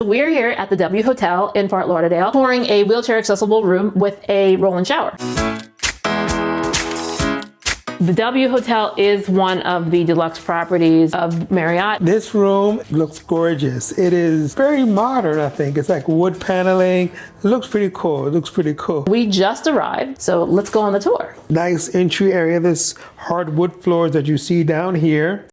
We're here at the W Hotel in Fort Lauderdale, touring a wheelchair accessible room with a roll-in shower. The W Hotel is one of the deluxe properties of Marriott. This room looks gorgeous. It is very modern, I think. It's like wood paneling. It looks pretty cool. It looks pretty cool. We just arrived, so let's go on the tour. Nice entry area. This hardwood floors that you see down here.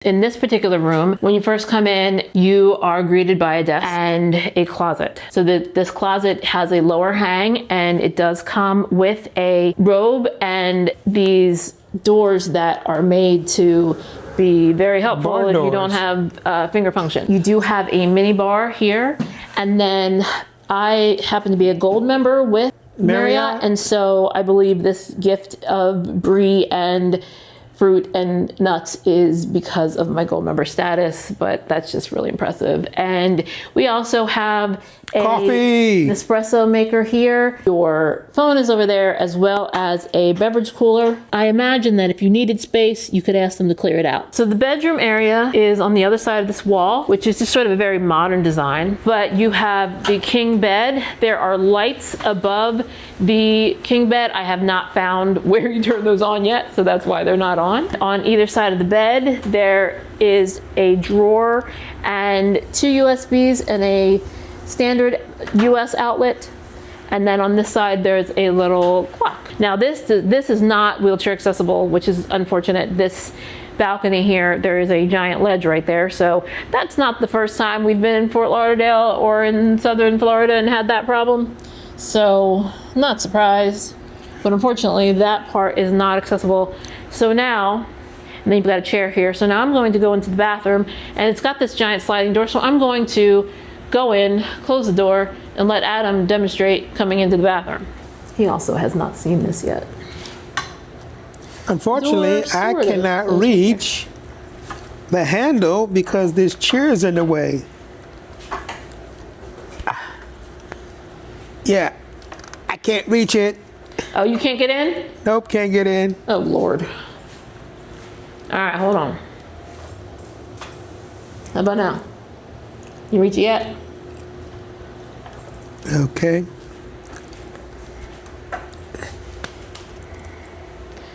In this particular room, when you first come in, you are greeted by a desk and a closet. So this closet has a lower hang, and it does come with a robe and these doors that are made to be very helpful if you don't have finger function. You do have a mini bar here, and then I happen to be a gold member with Marriott, and so I believe this gift of brie and fruit and nuts is because of my gold member status, but that's just really impressive. And we also have a coffee Nespresso maker here. Your phone is over there, as well as a beverage cooler. I imagine that if you needed space, you could ask them to clear it out. So the bedroom area is on the other side of this wall, which is just sort of a very modern design. But you have the king bed. There are lights above the king bed. I have not found where you turn those on yet, so that's why they're not on. On either side of the bed, there is a drawer and two USBs and a standard US outlet. And then on this side, there's a little clock. Now this is not wheelchair accessible, which is unfortunate. This balcony here, there is a giant ledge right there. So that's not the first time we've been in Fort Lauderdale or in Southern Florida and had that problem. So not surprised, but unfortunately that part is not accessible. So now, and then you've got a chair here. So now I'm going to go into the bathroom, and it's got this giant sliding door. So I'm going to go in, close the door, and let Adam demonstrate coming into the bathroom. He also has not seen this yet. Unfortunately, I cannot reach the handle because this chair is in the way. Yeah, I can't reach it. Oh, you can't get in? Nope, can't get in. Oh, Lord. All right, hold on. How about now? You reach it yet? Okay.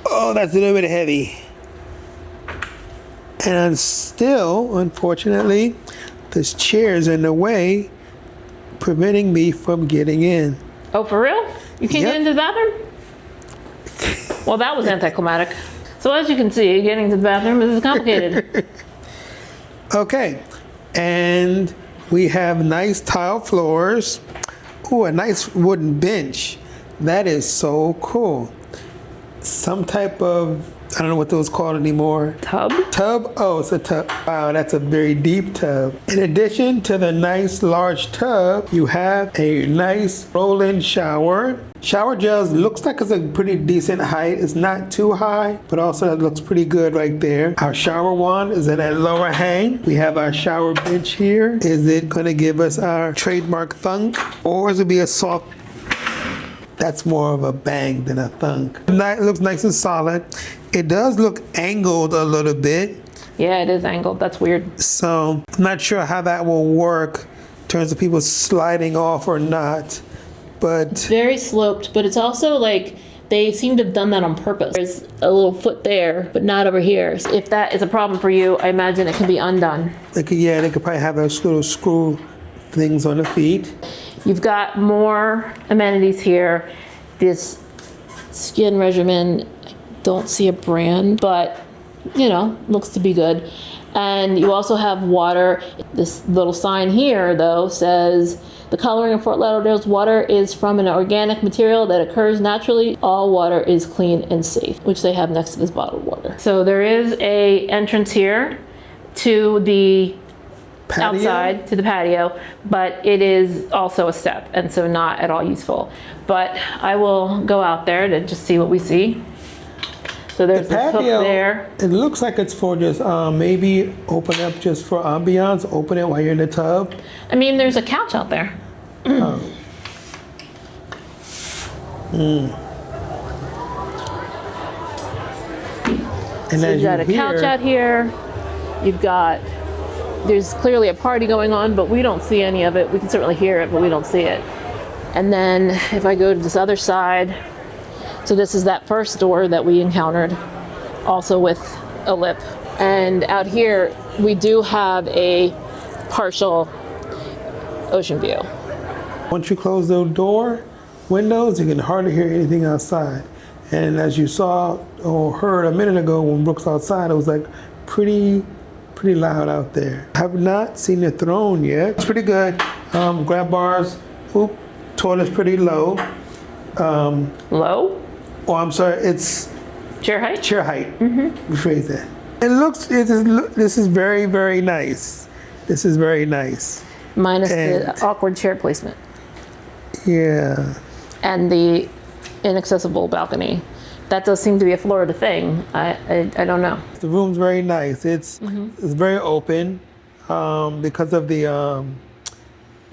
Oh, that's a little bit heavy. And still, unfortunately, this chair is in the way, preventing me from getting in. Oh, for real? You can't get into the bathroom? Well, that was anticlimactic. So as you can see, getting to the bathroom is complicated. Okay, and we have nice tile floors. Ooh, a nice wooden bench. That is so cool. Some type of, I don't know what those called anymore. Tub? Tub? Oh, it's a tub. Wow, that's a very deep tub. In addition to the nice large tub, you have a nice roll-in shower. Shower gels looks like it's a pretty decent height. It's not too high, but also it looks pretty good right there. Our shower wand is at that lower hang. We have our shower bench here. Is it gonna give us our trademark thunk, or is it be a soft? That's more of a bang than a thunk. It looks nice and solid. It does look angled a little bit. Yeah, it is angled. That's weird. So I'm not sure how that will work in terms of people sliding off or not. But it's very sloped, but it's also like they seem to have done that on purpose. There's a little foot there, but not over here. So if that is a problem for you, I imagine it can be undone. They could probably have those little screw things on the feet. You've got more amenities here. This skin regimen, I don't see a brand, but you know, looks to be good. And you also have water. This little sign here, though, says the coloring of Fort Lauderdale's water is from an organic material that occurs naturally. All water is clean and safe, which they have next to this bottled water. So there is a entrance here to the patio? Outside to the patio, but it is also a step, and so not at all useful. But I will go out there to just see what we see. So there's this hook there. It looks like it's for just maybe open up just for ambiance, open it while you're in the tub. I mean, there's a couch out there. And so you've got a couch out here. You've got There's clearly a party going on, but we don't see any of it. We can certainly hear it, but we don't see it. And then if I go to this other side, so this is that first door that we encountered, also with a lip. And out here, we do have a partial ocean view. Once you close the windows, you can hardly hear anything outside. And as you saw or heard a minute ago when Brooke's outside, it was like pretty loud out there. I have not seen the throne yet. It's pretty good. Grab bars. Oop, toilet's pretty low. Low? Oh, I'm sorry. It's chair height. Chair height. Rephrase that. This is very, very nice. This is very nice. Minus the awkward chair placement. Yeah. And the inaccessible balcony. That does seem to be a Florida thing. I don't know. The room's very nice. It's very open because of the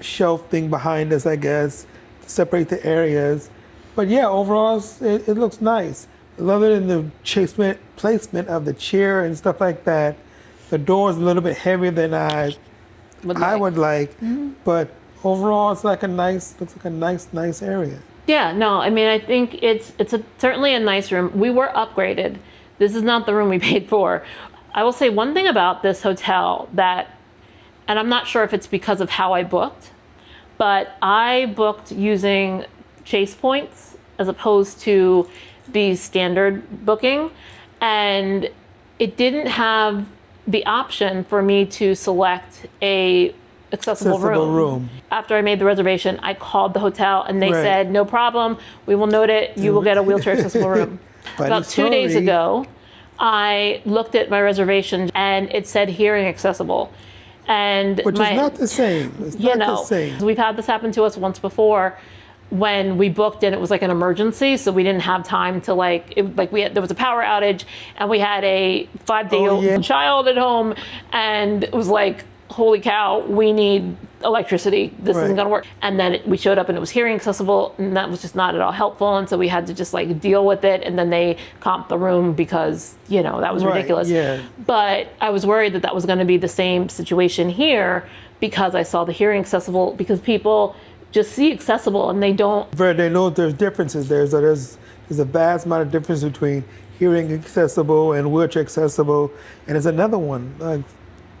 shelf thing behind us, I guess, to separate the areas. But yeah, overall, it looks nice. I love it in the placement of the chair and stuff like that. The door's a little bit heavier than I would like, but overall, it's like looks like a nice area. Yeah, no, I mean, I think it's certainly a nice room. We were upgraded. This is not the room we paid for. I will say one thing about this hotel and I'm not sure if it's because of how I booked, but I booked using Chase points as opposed to the standard booking, and it didn't have the option for me to select a accessible room. After I made the reservation, I called the hotel and they said, no problem, we will note it, you will get a wheelchair accessible room. About 2 days ago, I looked at my reservation and it said hearing accessible. Which is not the same. It's not the same. We've had this happen to us once before when we booked and it was like an emergency, so we didn't have time to there was a power outage and we had a 5-day-old child at home, and it was like, holy cow, we need electricity. This isn't going to work. And then we showed up and it was hearing accessible, and that was just not at all helpful. And so we had to just deal with it. And then they comped the room because, that was ridiculous. Yeah. But I was worried that was going to be the same situation here because I saw the hearing accessible, because people just see accessible and they don't. They know there's differences there. So there's a vast amount of difference between hearing accessible and wheelchair accessible. And there's another one, like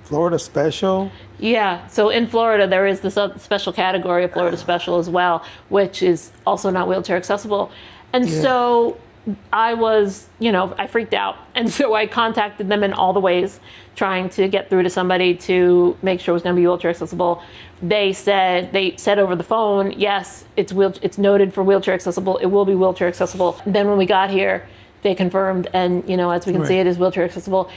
Florida Special? Yeah, so in Florida, there is this special category of Florida Special as well, which is also not wheelchair accessible. And so I was, I freaked out. And so I contacted them in all the ways, trying to get through to somebody to make sure it was going to be wheelchair accessible. They said over the phone, yes, it's noted for wheelchair accessible. It will be wheelchair accessible. Then when we got here, they confirmed, and, as we can see, it is wheelchair accessible.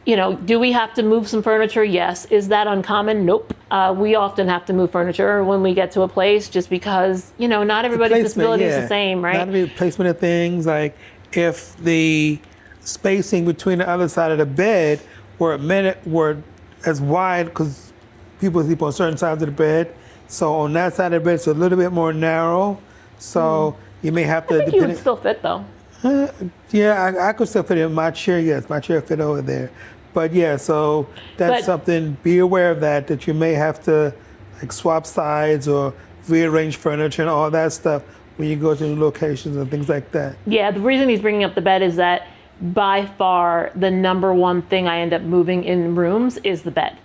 Do we have to move some furniture? Yes. Is that uncommon? Nope. We often have to move furniture when we get to a place just because, not everybody's disability is the same, right? Not the placement of things, like if the spacing between the other side of the bed were as wide, because people sleep on certain sides of the bed. So on that side of the bed, it's a little bit more narrow. So you may have to. I think you would still fit though. I could still fit in my chair. Yes, my chair fit over there. But yeah, so that's something, be aware of that you may have to swap sides or rearrange furniture and all that stuff when you go to new locations and things like that. Yeah, the reason he's bringing up the bed is that by far the number one thing I end up moving in rooms is the bed.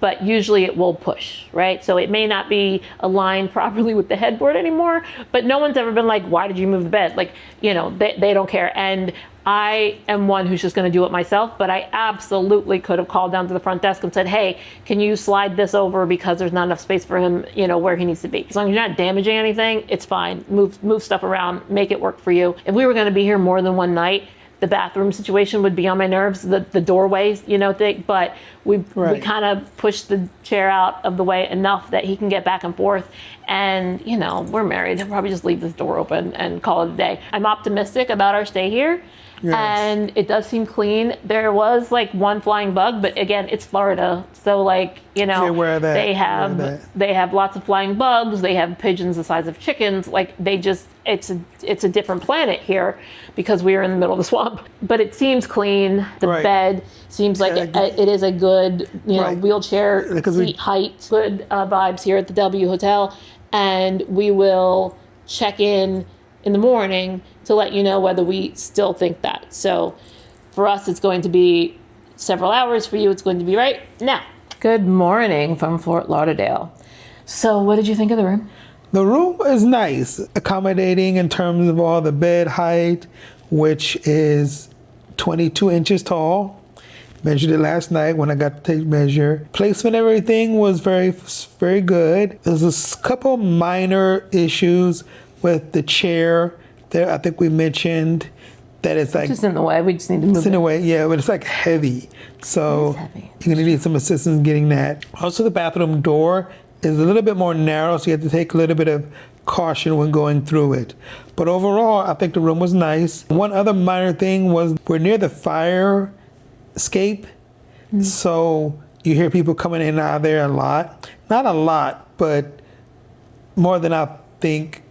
But usually it will push, right? So it may not be aligned properly with the headboard anymore, but no one's ever been like, why did you move the bed? They don't care. And I am one who's just gonna do it myself, but I absolutely could have called down to the front desk and said, hey, can you slide this over because there's not enough space for him, where he needs to be. As long as you're not damaging anything, it's fine. Move stuff around, make it work for you. If we were gonna be here more than one night, the bathroom situation would be on my nerves, the doorways, thing, but we kind of pushed the chair out of the way enough that he can get back and forth. And, we're married. He'll probably just leave this door open and call it a day. I'm optimistic about our stay here. Yes. And it does seem clean. There was like one flying bug, but again, it's Florida, so like, you know, Yeah, where that- they have lots of flying bugs. They have pigeons the size of chickens. Like it's a different planet here because we are in the middle of the swamp. But it seems clean. The Right. bed seems like it is a good, you know, Right. wheelchair Because seat height. Good vibes here at the W Hotel, and we will check in the morning to let you know whether we still think that. So for us, it's going to be several hours. For you, it's going to be right now. Good morning from Fort Lauderdale. So what did you think of the room? The room is nice, accommodating in terms of all the bed height, which is 22 inches tall. Measured it last night when I got to take measure. Placement, everything was very, very good. There's a couple minor issues with the chair there. I think we mentioned that it's like Just in the way. We just need to move it's in it. a way, yeah, but it's like heavy. So It is heavy. you're gonna need some assistance getting that. Also, the bathroom door is a little bit more narrow, so you have to take a little bit of caution when going through it. But overall, I think the room was nice. One other minor thing was we're near the fire escape, so you hear people coming in and out of there a lot. Not a lot, but more than I think.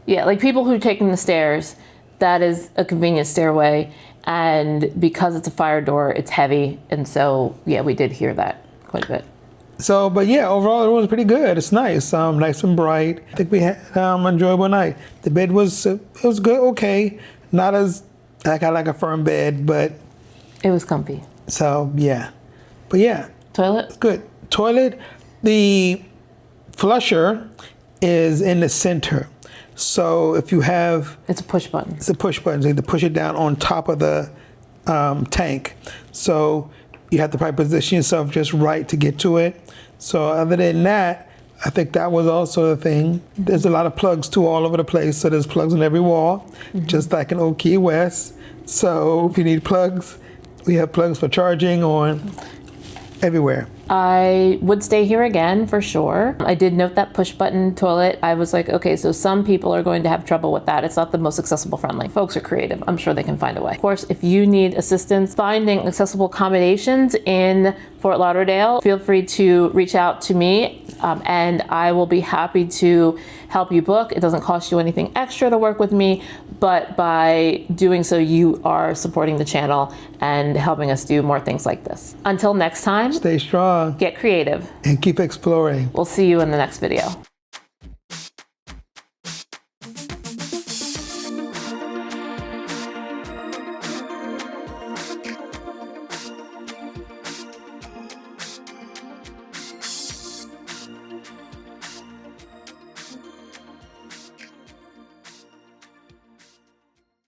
Yeah, like people who are taking the stairs, that is a convenient stairway. And because it's a fire door, it's heavy. And so, yeah, we did hear that quite a bit. So, but yeah, overall the room was pretty good. It's nice, nice and bright. I think we had an enjoyable night. The bed was it was good, okay. Not as I got like a firm bed, but It was comfy. so yeah. But yeah, Toilet? good. Toilet, the flusher is in the center. So if you have, It's a push button. it's a push button, so you have to push it down on top of the tank. So you have to probably position yourself just right to get to it. So other than that, I think that was also a thing. There's a lot of plugs too all over the place. So there's plugs on every wall, just like in Old Key West. So if you need plugs, we have plugs for charging on everywhere. I would stay here again for sure. I did note that push button toilet. I was like, okay, so some people are going to have trouble with that. It's not the most accessible friendly. Folks are creative. I'm sure they can find a way. Of course, if you need assistance finding accessible accommodations in Fort Lauderdale, feel free to reach out to me and I will be happy to help you book. It doesn't cost you anything extra to work with me, but by doing so, you are supporting the channel and helping us do more things like this. Until next time, Stay strong get creative. and keep exploring. We'll see you in the next video.